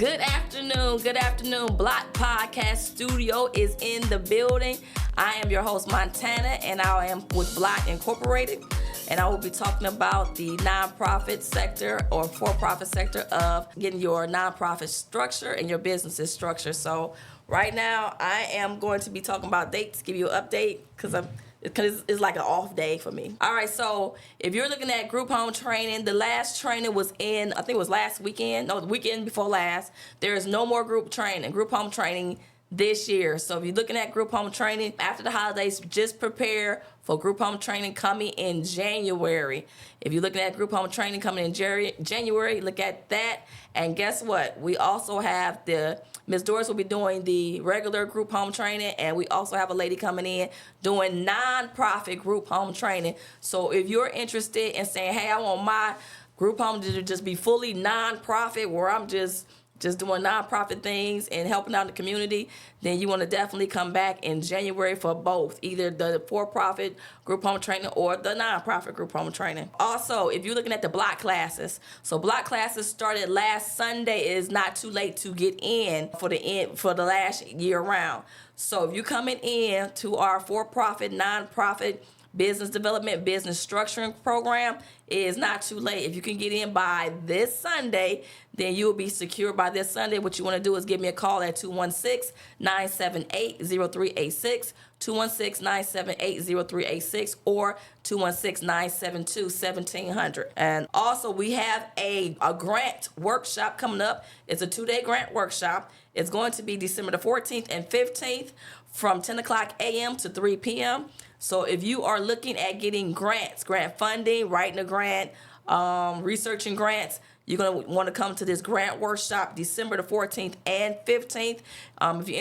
Good afternoon. BBLOTT Podcast Studio is in the building. I am your host, Montana, and I am with BBLOTT Incorporated. And I will be talking about the nonprofit sector or for-profit sector of getting your nonprofit structure and your business's structure. So right now, I am going to be talking about dates, give you an update, because it's like an off day for me. All right, so if you're looking at group home training, the last training was in, I think it was last weekend, no, the weekend before last. There is no more group home training this year. So if you're looking at group home training after the holidays, just prepare for group home training coming in January. If you're looking at group home training coming in January, look at that. And guess what? We also have Ms. Doris will be doing the regular group home training, and we also have a lady coming in doing nonprofit group home training. So if you're interested in saying, hey, I want my group home to just be fully nonprofit, where I'm just doing nonprofit things and helping out the community, then you want to definitely come back in January for both, either the for-profit group home training or the nonprofit group home training. Also, if you're looking at the BBLOTT classes, so BBLOTT classes started last Sunday. It is not too late to get in for the last year round. So if you're coming in to our for-profit, nonprofit business development, business structuring program, it is not too late. If you can get in by this Sunday, then you will be secure by this Sunday. What you want to do is give me a call at 216-978-0386, 216-978-0386, or 216-972-1700. And also, we have a grant workshop coming up. It's a 2-day grant workshop. It's going to be December the 14th and 15th from 10 o'clock a.m. to 3 p.m. So if you are looking at getting grants, grant funding, writing a grant, researching grants, you're going to want to come to this grant workshop December the 14th and 15th. If you're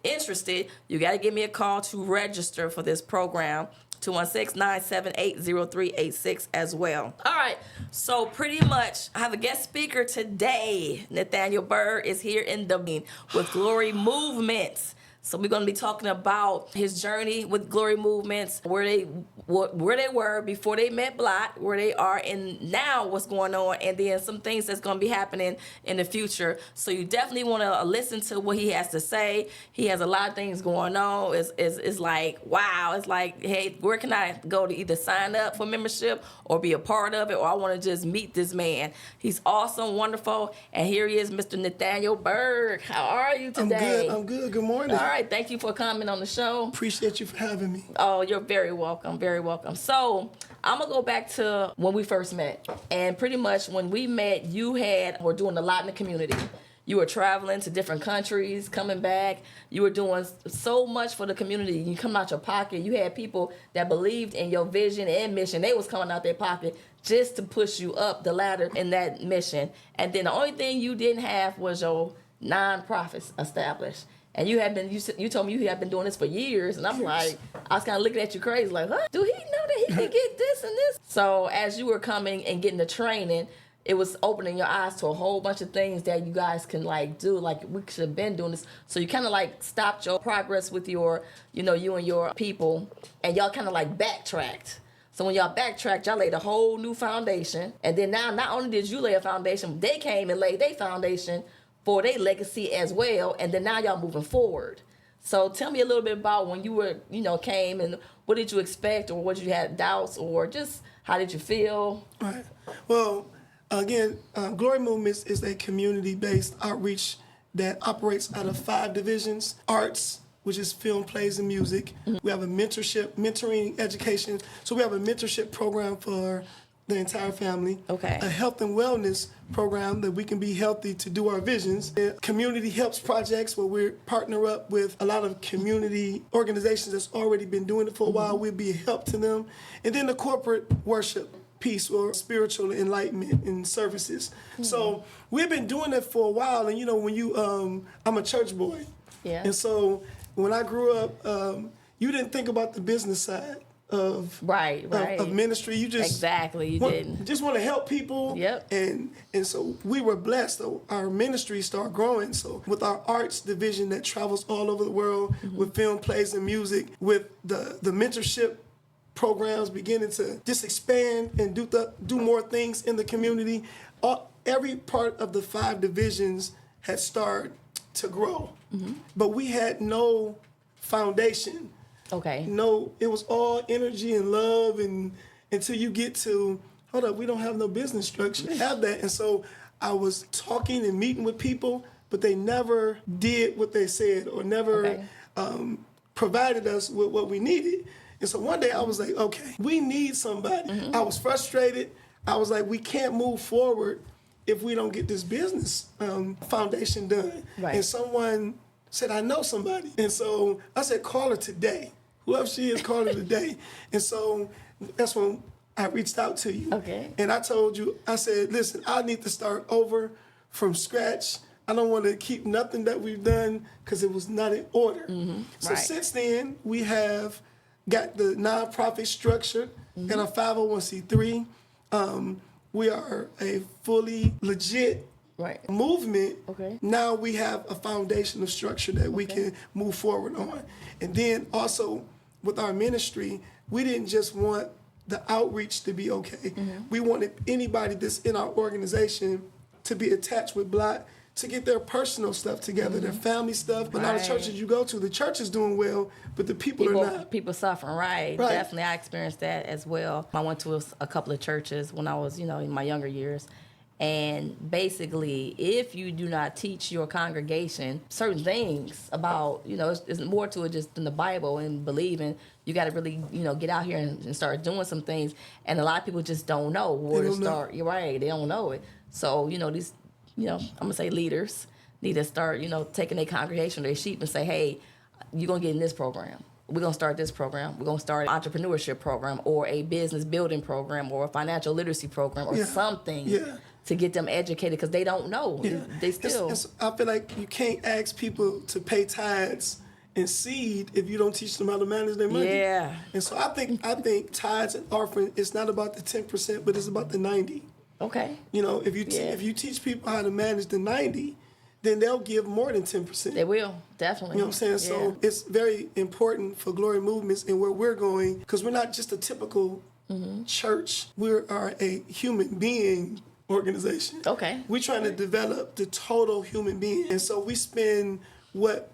interested, you got to give me a call to register for this program, 216-978-0386 as well. All right, so pretty much I have a guest speaker today. Nathaniel Burge is here in the meeting with Glory Movements. So we're going to be talking about his journey with Glory Movements, where they were before they met BBLOTT, where they are and now what's going on, and then some things that's going to be happening in the future. So you definitely want to listen to what he has to say. He has a lot of things going on. It's like, wow. It's like, hey, where can I go to either sign up for membership or be a part of it, or I want to just meet this man. He's awesome, wonderful, and here he is, Mr. Nathaniel Burge. How are you today? I'm good. Good morning. All right, thank you for coming on the show. Appreciate you for having me. Oh, you're very welcome, very welcome. So I'm gonna go back to when we first met, and pretty much when we met, you were doing a lot in the community. You were traveling to different countries, coming back. You were doing so much for the community. You come out your pocket. You had people that believed in your vision and mission. They was coming out their pocket just to push you up the ladder in that mission. And then the only thing you didn't have was your nonprofits established. And you told me you had been doing this for years, and I'm like, I was kind of looking at you crazy, like, huh? Do he know that he can get this and this? So as you were coming and getting the training, it was opening your eyes to a whole bunch of things that you guys can do. Like, we should have been doing this. So you kind of stopped your progress with you and your people, and y'all kind of backtracked. So when y'all backtracked, y'all laid a whole new foundation. And then now, not only did you lay a foundation, but they came and laid their foundation for their legacy as well, and then now y'all moving forward. So tell me a little bit about when you were, came, and what did you expect, or what did you have doubts, or just how did you feel? All right. Well, again, Glory Movements is a community-based outreach that operates out of 5 divisions: arts, which is film, plays, and music. Mm-hmm. We have a mentoring education. So we have a mentorship program for the entire family. Okay. A health and wellness program that we can be healthy to do our visions. Community helps projects where we partner up with a lot of community organizations that's already been doing it for a while. We'll be a help to them. And then the corporate worship piece, or spiritual enlightenment and services. Mm-hmm. So we've been doing it for a while. And when I'm a church boy. Yeah. And so when I grew up, you didn't think about the business side of ministry. You just just want to help people. Yep. And so we were blessed. Our ministry started growing. So with our arts division that travels all over the world, with film, plays, and music, with the mentorship programs beginning to just expand and do more things in the community. Every part of the 5 divisions had started to grow, but we had no foundation. Okay. No, it was all energy and love, and until you get to, hold up, we don't have no business structure, have that. And so I was talking and meeting with people, but they never did what they said or never provided us with what we needed. And so one day I was like, okay, we need somebody. I was frustrated. I was like, we can't move forward if we don't get this business foundation done. Right. And someone said, I know somebody. And so I said, call her today. Whoever she is, call her today. And so that's when I reached out to you. Okay. And I told you, I said, listen, I need to start over from scratch. I don't want to keep nothing that we've done because it was not in order. So since then, we have got the nonprofit structure and a 501c3. We are a fully legit movement. Okay. Now we have a foundation of structure that we can move forward on. And then also with our ministry, we didn't just want the outreach to be okay. We wanted anybody that's in our organization to be attached with BLOTT to get their personal stuff together, their family stuff. But now the churches you go to, the church is doing well, but the people are not. People suffering, right. Definitely, I experienced that as well. I went to a couple of churches when I was, in my younger years. And basically, if you do not teach your congregation certain things about, it's more to it just than the Bible and believing. You got to really, get out here and start doing some things. And a lot of people just don't know where to start. You're right, they don't know it. So, these, I'm going to say leaders need to start, taking their congregation, their sheep, and say, hey, you're going to get in this program. We're going to start this program. We're going to start an entrepreneurship program or a business building program or a financial literacy program or something to get them educated because they don't know. They still. I feel like you can't ask people to pay tithes and seed if you don't teach them how to manage their money. Yeah. And so I think tithes and offering, it's not about the 10%, but it's about the 90. Okay. If you teach people how to manage the 90, then they'll give more than 10%. They will, definitely. You know what I'm saying? So it's very important for Glory Movements and where we're going, because we're not just a typical church. We are a human being organization. Okay. We're trying to develop the total human being. And so we spend,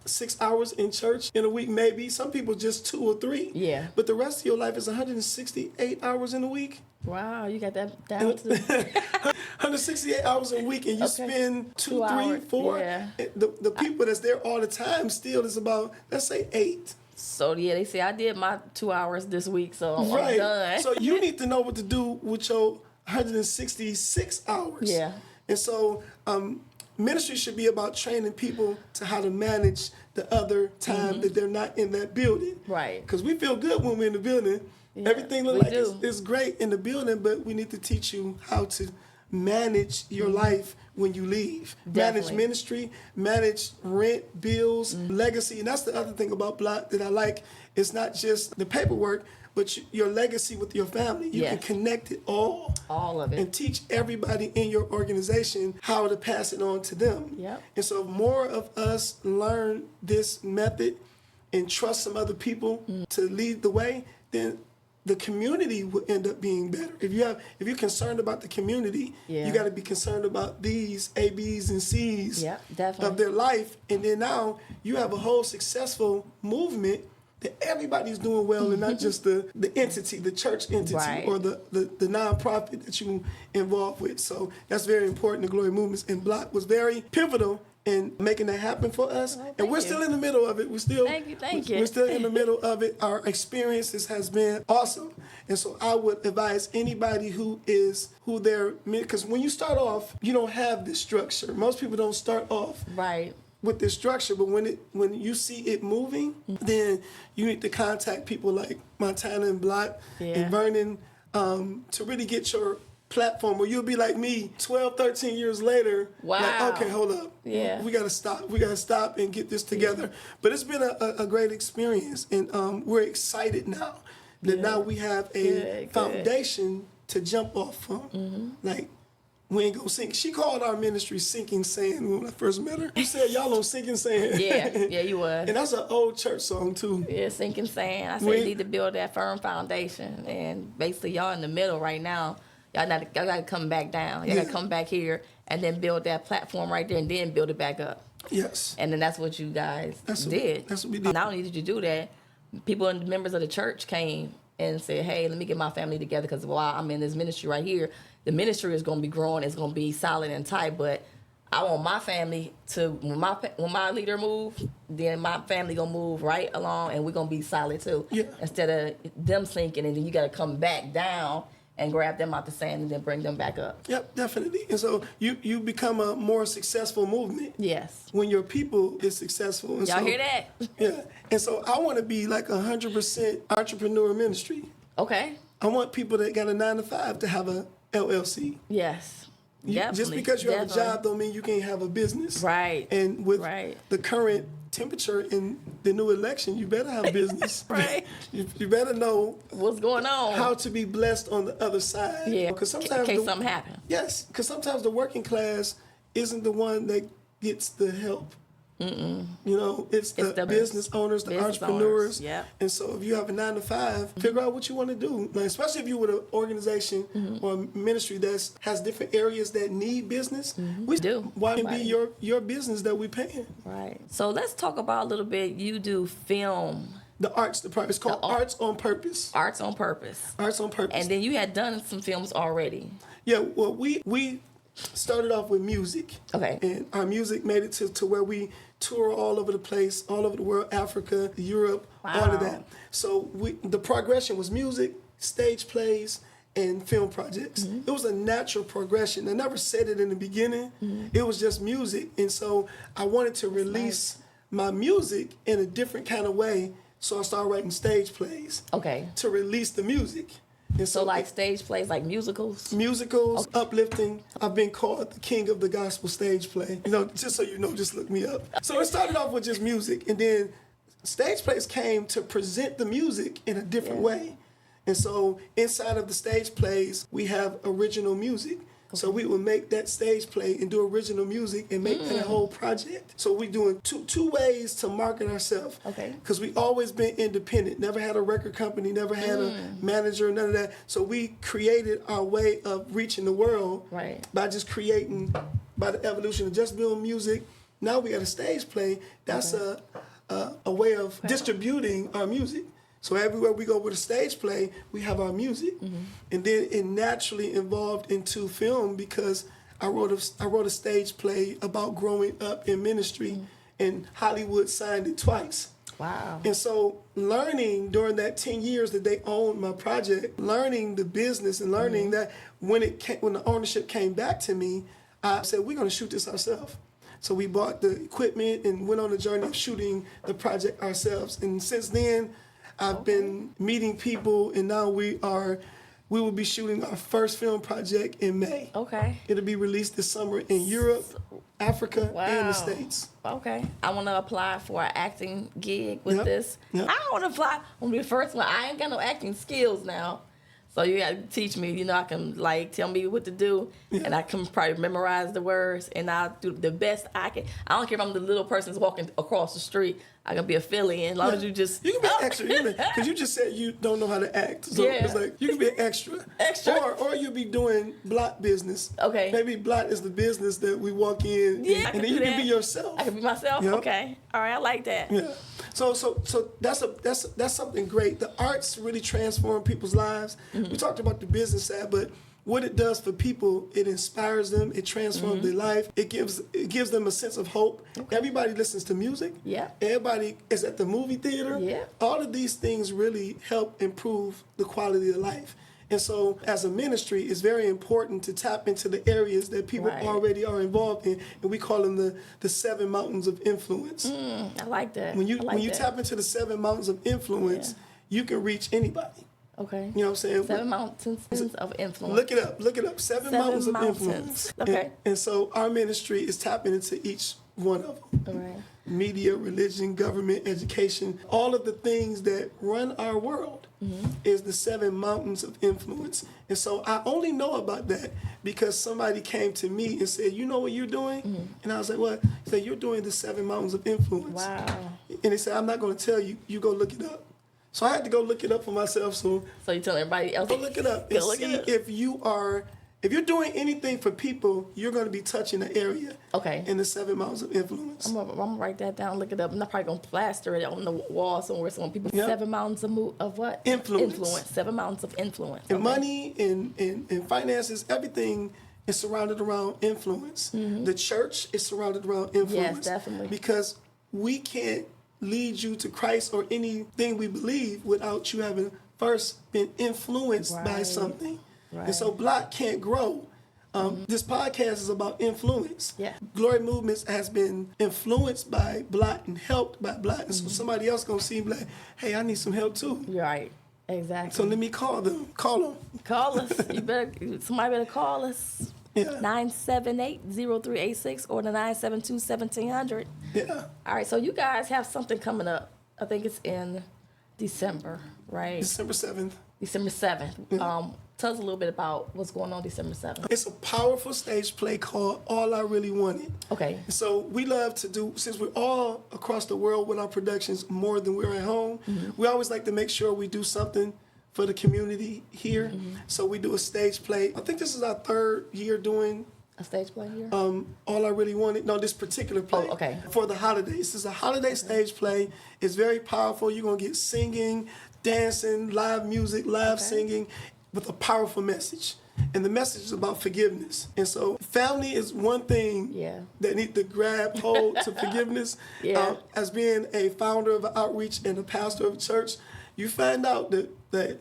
6 hours in church in a week, maybe. Some people just 2 or 3. Yeah. But the rest of your life is 168 hours in a week. Wow, you got that down to 168 hours a week, and you spend 2, 3, 4. Yeah. The people that's there all the time still is about, let's say, 8. So they say I did my 2 hours this week, so I'm done. So you need to know what to do with your 166 hours. Yeah. And so ministry should be about training people to how to manage the other time that they're not in that building. Right. Because we feel good when we're in the building. Yeah, everything looks like it's great in the building, but we need to teach you how to manage your life when you leave. Definitely. Manage ministry, manage rent, bills, legacy. And that's the other thing about BLOTT that I like. It's not just the paperwork, but your legacy with your family. You can connect it all. All of it. And teach everybody in your organization how to pass it on to them. Yep. And so if more of us learn this method and trust some other people to lead the way, then the community will end up being better. If you're concerned about the community, you got to be concerned about these A, B's, and C's of their life. And then now you have a whole successful movement that everybody's doing well, and not just the entity, the church entity, or the nonprofit that you involved with. So that's very important. The Glory Movements, and BLOTT was very pivotal in making that happen for us. And we're still in the middle of it. We're still thank you. We're still in the middle of it. Our experiences has been awesome. And so I would advise anybody because when you start off, you don't have this structure. Most people don't start off with this structure, but when you see it moving, then you need to contact people like Montana and BLOTT and Vernon to really get your platform, where you'll be like me 12, 13 years later. Wow. Like, okay, hold up. Yeah. We got to stop. We got to stop and get this together. But it's been a great experience, and we're excited now that now we have a foundation to jump off from. Like, we ain't gonna sink. She called our ministry Sinking Sand when I first met her. You said y'all on Sinking Sand. Yeah, you was. And that's an old church song too. Yeah, Sinking Sand. I said you need to build that firm foundation. And basically y'all in the middle right now. Y'all gotta come back down. Y'all gotta come back here and then build that platform right there, and then build it back up. Yes. And then that's what you guys did. That's what we did. Not only did you do that, people and members of the church came and said, hey, let me get my family together, because while I'm in this ministry right here, the ministry is going to be growing, it's going to be solid and tight, but I want my family to, when my leader move, then my family going to move right along, and we're going to be solid too. Yeah. Instead of them sinking, and then you got to come back down and grab them out the sand and then bring them back up. Yep, definitely. And so you become a more successful movement. Yes. When your people is successful. And Y'all so, hear that? Yeah. And so I want to be like 100% entrepreneur ministry. Okay. I want people that got a 9-to-5 to have a LLC. Yes. Just because you have a job don't mean you can't have a business. Right. And with the current temperature in the new election, you better have business. Right. You better know what's going on, how to be blessed on the other side. Yeah. Because sometimes in case something happen. Yes, because sometimes the working class isn't the one that gets the help. You know, it's the business owners, the entrepreneurs. Yeah. And so if you have a 9-to-5, figure out what you want to do. Now, especially if you're with an organization or a ministry that has different areas that need business. We do. Why can be your business that we paying? Right. So let's talk about a little bit. You do film. The arts department. It's called Arts on Purpose. Arts on Purpose. Arts on Purpose. And then you had done some films already. Yeah. Well, we started off with music. Okay. And our music made it to where we tour all over the place, all over the world, Africa, Europe, all of that. So the progression was music, stage plays, and film projects. It was a natural progression. I never said it in the beginning. It was just music. And so I wanted to release my music in a different kind of way. So I started writing stage plays. Okay. To release the music. And so like stage plays, like musicals? Musicals, uplifting. I've been called the king of the gospel stage play. You know, just so you know, just look me up. So it started off with just music, and then stage plays came to present the music in a different way. And so inside of the stage plays, we have original music. So we would make that stage play and do original music and make that a whole project. So we're doing two ways to market ourselves. Okay. Because we always been independent, never had a record company, never had a manager, none of that. So we created our way of reaching the world by just creating, by the evolution of just doing music. Now we got a stage play. That's a way of distributing our music. So everywhere we go with a stage play, we have our music. And then it naturally evolved into film because I wrote a stage play about growing up in ministry, and Hollywood signed it twice. Wow. And so learning during that 10 years that they owned my project, learning the business and learning that when the ownership came back to me, I said, we're going to shoot this ourselves. So we bought the equipment and went on the journey of shooting the project ourselves. And since then, I've been meeting people, and now we will be shooting our first film project in May. Okay. It'll be released this summer in Europe, Africa, and the States. Okay. I want to apply for an acting gig with this. I don't want to apply. I want to be the first one. I ain't got no acting skills now. So you got to teach me, you know, I can tell me what to do, and I can probably memorize the words, and I'll do the best I can. I don't care if I'm the little person that's walking across the street. I can be a fill-in, as long as you just... You can be an extra, because you just said you don't know how to act. So it's like, you can be an extra. Or you'll be doing BBLOTT business. Okay. Maybe BBLOTT is the business that we walk in, and then you can be yourself. I can be myself? Yep. Okay. All right, I like that. Yeah. So that's something great. The arts really transform people's lives. We talked about the business side, but what it does for people, it inspires them, it transforms their life, it gives them a sense of hope. Everybody listens to music. Yeah. Everybody is at the movie theater. Yeah. All of these things really help improve the quality of life. And so as a ministry, it's very important to tap into the areas that people already are involved in, and we call them the 7 mountains of influence. I like that. When you tap into the 7 mountains of influence, you can reach anybody. Okay. You know what I'm saying? 7 mountains of influence. Look it up. 7 mountains of influence. Okay. And so our ministry is tapping into each one of them. All right. Media, religion, government, education, all of the things that run our world is the 7 mountains of influence. And so I only know about that because somebody came to me and said, you know what you're doing? And I was like, what? He said, you're doing the 7 mountains of influence. Wow. And he said, I'm not going to tell you. You go look it up. So I had to go look it up for myself. So you tell everybody else? Go look it up and see if you are if you're doing anything for people, you're going to be touching the area. Okay. In the 7 mountains of influence. I'm gonna write that down, look it up. I'm not probably gonna plaster it on the wall somewhere. So when people 7 mountains of what? Influence. 7 mountains of influence. And money and finances, everything is surrounded around influence. The church is surrounded around influence. Yes, definitely. Because we can't lead you to Christ or anything we believe without you having first been influenced by something. Right. And so BLOTT can't grow. This podcast is about influence. Yeah. Glory Movements has been influenced by BLOTT and helped by BLOTT. And so somebody else going to see like, hey, I need some help too. Right. Exactly. So let me call them. Call them. Call us. Somebody better call us. Yeah. 978-0386 or the 972-1700. Yeah. All right, so you guys have something coming up. I think it's in December, right? December 7th. December 7th. Tell us a little bit about what's going on December 7th. It's a powerful stage play called All I Really Wanted. Okay. So we love to do, since we're all across the world with our productions more than we're at home, we always like to make sure we do something for the community here. So we do a stage play. I think this is our 3rd year doing a stage play here? All I Really Wanted. No, this particular play. Oh, okay. For the holidays. This is a holiday stage play. It's very powerful. You're going to get singing, dancing, live music, live singing with a powerful message. And the message is about forgiveness. And so family is one thing that need to grab hold to forgiveness. As being a founder of an outreach and a pastor of a church, you find out that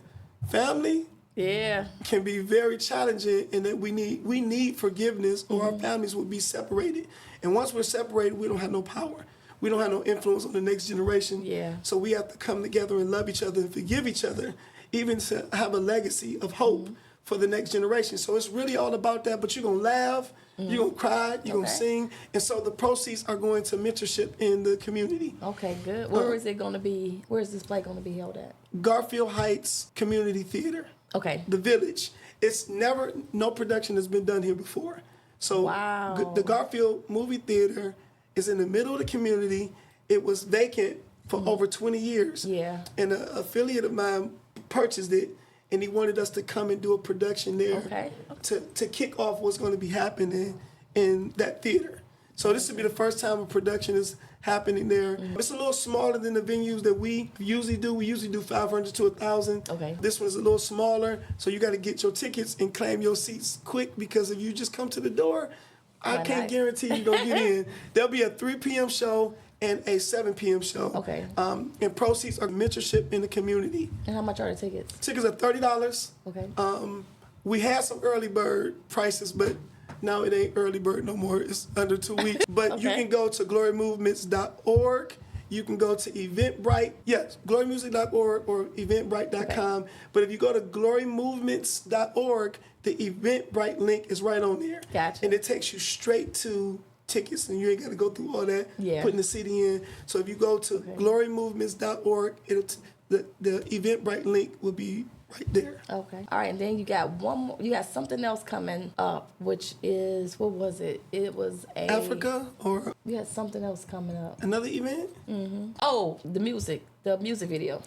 family can be very challenging and that we need forgiveness or our families will be separated. And once we're separated, we don't have no power. We don't have no influence on the next generation. So we have to come together and love each other and forgive each other, even to have a legacy of hope for the next generation. So it's really all about that, but you're going to laugh, you're going to cry, you're going to sing. And so the proceeds are going to mentorship in the community. Okay, good. Where is it going to be? Where is this play going to be held at? Garfield Heights Community Theater. Okay. The Village. It's no production has been done here before. So the Garfield Movie Theater is in the middle of the community. It was vacant for over 20 years. And an affiliate of mine purchased it, and he wanted us to come and do a production there to kick off what's going to be happening in that theater. So this will be the first time a production is happening there. It's a little smaller than the venues that we usually do. We usually do 500 to 1,000. This one's a little smaller, so you got to get your tickets and claim your seats quick, because if you just come to the door, I can't guarantee you're going to get in. There'll be a 3 p.m. show and a 7 p.m. show. And proceeds are mentorship in the community. And how much are the tickets? Tickets are $30. We had some early bird prices, but now it ain't early bird no more. It's under 2 weeks. But you can go to glorymovements.org. You can go to Eventbrite. Yes, glorymusic.org or eventbrite.com. But if you go to glorymovements.org, the Eventbrite link is right on there. Gotcha. And it takes you straight to tickets, and you ain't got to go through all that, putting the CD in. So if you go to glorymovements.org, the Eventbrite link will be right there. All right, and then you got one more. You got something else coming up, which is, what was it? It was Africa, or you had something else coming up. Another event? Oh, the music video.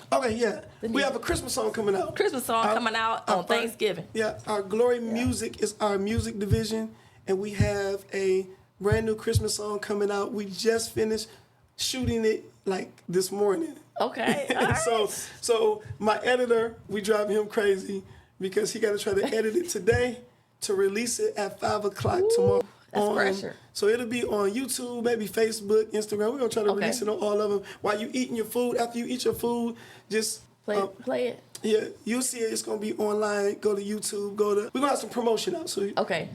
We have a Christmas song coming out. Coming out on Thanksgiving. Our Glory Music is our music division, and we have a brand new Christmas song coming out. We just finished shooting it like this morning. All right. So my editor, we drive him crazy because he got to try to edit it today to release it at 5 o'clock tomorrow. That's pressure. So it'll be on YouTube, maybe Facebook, Instagram. We're going to try to release it on all of them. While you eating your food, after you eat your food, just play it. Yeah, you'll see it. It's going to be online. Go to YouTube. We're going to have some promotion out. So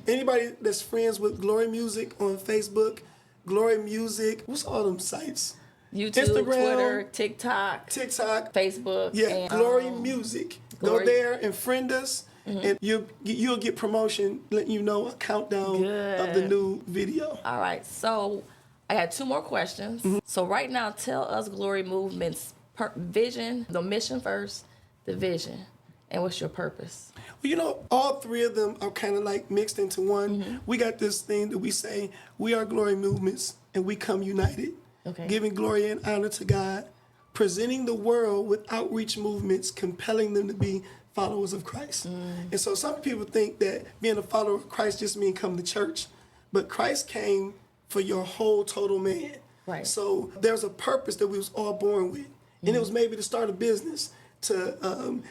anybody that's friends with Glory Music on Facebook, Glory Music, what's all them sites? YouTube, Instagram, Twitter, TikTok, Facebook. Yeah, Glory Music. Go there and friend us, and you'll get promotion, letting you know a countdown of the new video. All right, so I got 2 more questions. So right now, tell us Glory Movement's vision, the mission first, the vision, and what's your purpose? Well, all 3 of them are kind of like mixed into one. We got this thing that we say, we are Glory Movements, and we come united. Giving glory and honor to God, presenting the world with outreach movements, compelling them to be followers of Christ. And so some people think that being a follower of Christ just means come to church, but Christ came for your whole total man. Right. So there's a purpose that we was all born with, and it was maybe to start a business, to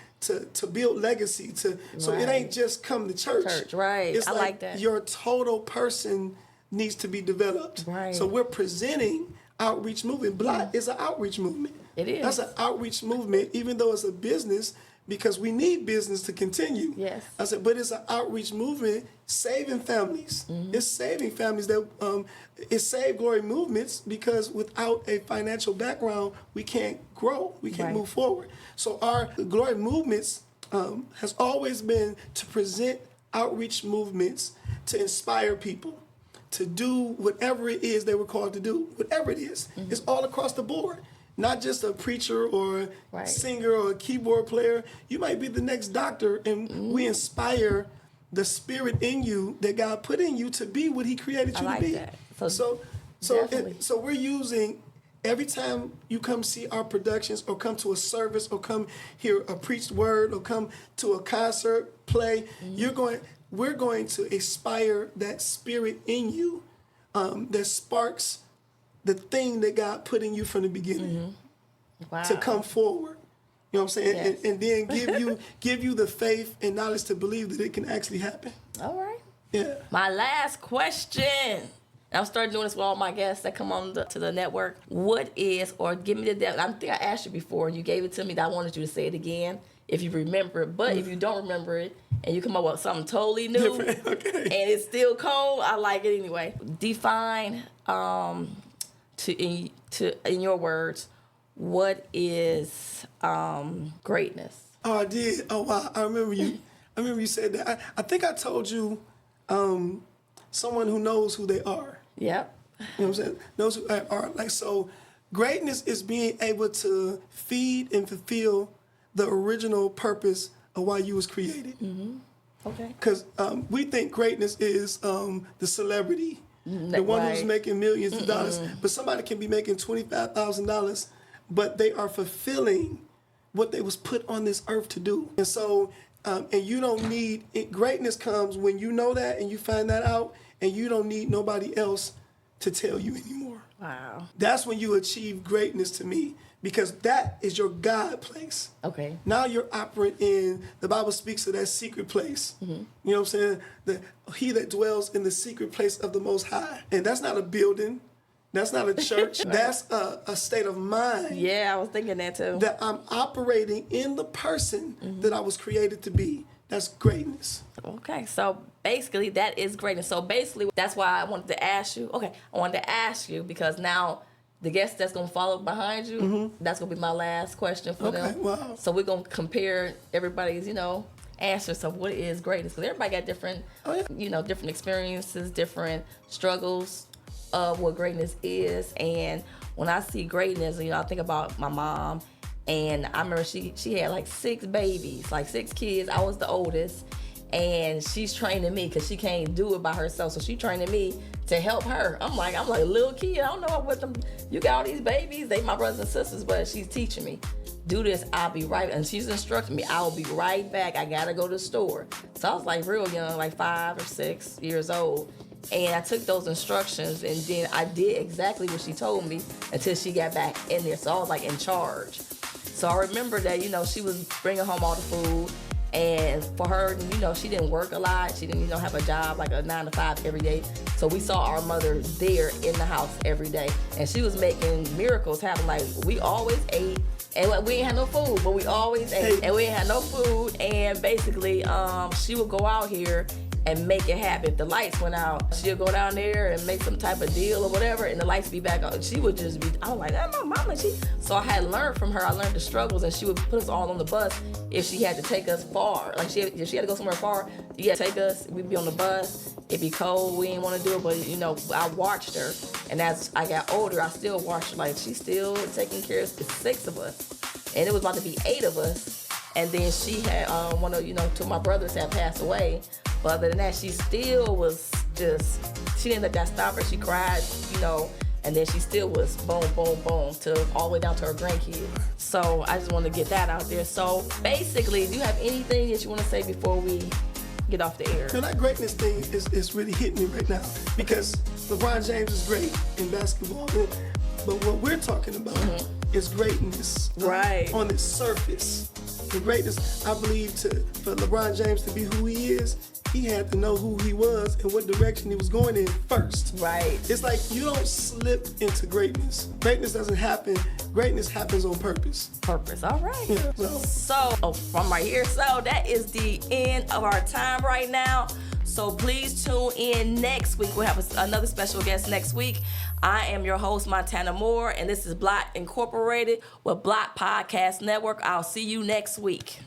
build legacy, so it ain't just come to church. Right. It's I like that. Your total person needs to be developed. Right. So we're presenting outreach movement. BLOTT is an outreach movement. It is. That's an outreach movement, even though it's a business, because we need business to continue. Yes. I said, but it's an outreach movement saving families. It's saving families that it's Save Glory movements, because without a financial background, we can't grow. We can't move forward. So our Glory movements has always been to present outreach movements to inspire people to do whatever it is they were called to do, whatever it is. It's all across the board. Not just a preacher or a singer or a keyboard player. You might be the next doctor, and we inspire the spirit in you that God put in you to be what He created you to be. That. So we're using, every time you come see our productions or come to a service or come hear a preached word or come to a concert, play, we're going to inspire that spirit in you that sparks the thing that God put in you from the beginning to come forward. You know what I'm saying? Yes. And then give you the faith and knowledge to believe that it can actually happen. All right. Yeah. My last question. I'm starting doing this with all my guests that come on to the network. What is, or give me I think I asked you before, and you gave it to me, that I wanted you to say it again if you remember it. But if you don't remember it and you come up with something totally new and it's still cold, I like it anyway. Define, in your words, what is greatness? Oh, I did. Oh, wow. I remember you said that. I think I told you someone who knows who they are. Yep. You know what I'm saying? Knows who they are. Like, so greatness is being able to feed and fulfill the original purpose of why you was created. Okay. Because we think greatness is the celebrity, the one who's making millions of dollars. But somebody can be making $25,000, but they are fulfilling what they was put on this earth to do. And so, and you don't need it. Greatness comes when you know that and you find that out, and you don't need nobody else to tell you anymore. Wow. That's when you achieve greatness to me, because that is your God place. Okay. Now you're operating in, the Bible speaks of that secret place. You know what I'm saying? He that dwells in the secret place of the Most High. And that's not a building. That's not a church. That's a state of mind. Yeah, I was thinking that too. That I'm operating in the person that I was created to be. That's greatness. Okay, so basically that is greatness. So basically that's why I wanted to ask you. Okay, I wanted to ask you because now the guest that's going to follow behind you, that's going to be my last question for them. Wow. So we're going to compare everybody's, answers of what is greatness. Because everybody got different, different experiences, different struggles of what greatness is. And when I see greatness, I think about my mom. And I remember she had like 6 babies, like 6 kids. I was the oldest. And she's training me because she can't do it by herself. So she's training me to help her. I'm like a little kid. I don't know what them. You got all these babies. They my brothers and sisters, but she's teaching me. Do this, I'll be right. And she's instructing me. I'll be right back. I gotta go to the store. So I was like real young, like 5 or 6 years old. And I took those instructions and then I did exactly what she told me until she got back in there. So I was like in charge. So I remember that, she was bringing home all the food. And for her, she didn't work a lot. She didn't, have a job like a 9 to 5 every day. So we saw our mother there in the house every day. And she was making miracles happen. Like, we always ate. And we ain't had no food, but we always ate. And we ain't had no food. And basically, she would go out here and make it happen. If the lights went out, she'll go down there and make some type of deal or whatever, and the lights be back on. She would just be, I was like, that's my mama. So I had learned from her. I learned the struggles, and she would put us all on the bus if she had to take us far. Like if she had to go somewhere far, you had to take us. We'd be on the bus. It'd be cold. We didn't want to do it, but I watched her. And as I got older, I still watched her. Like she's still taking care of the 6 of us, and it was about to be 8 of us. And then she had one of 2 of my brothers had passed away. But other than that, she still was she didn't let that stop her. She cried, And then she still was boom, boom, boom to all the way down to her grandkids. So I just want to get that out there. So basically, do you have anything that you want to say before we get off the air? You know, that greatness thing is really hitting me right now because LeBron James is great in basketball, but what we're talking about is greatness on its surface. The greatness, I believe, for LeBron James to be who he is, he had to know who he was and what direction he was going in first. Right. It's like you don't slip into greatness. Greatness doesn't happen. Greatness happens on purpose. Purpose. All right. Yeah, So, from right here. So that is the end of our time right now. So please tune in next week. We'll have another special guest next week. I am your host, Montana Moore, and this is BBLOTT Incorporated with BBLOTT Podcast Network. I'll see you next week.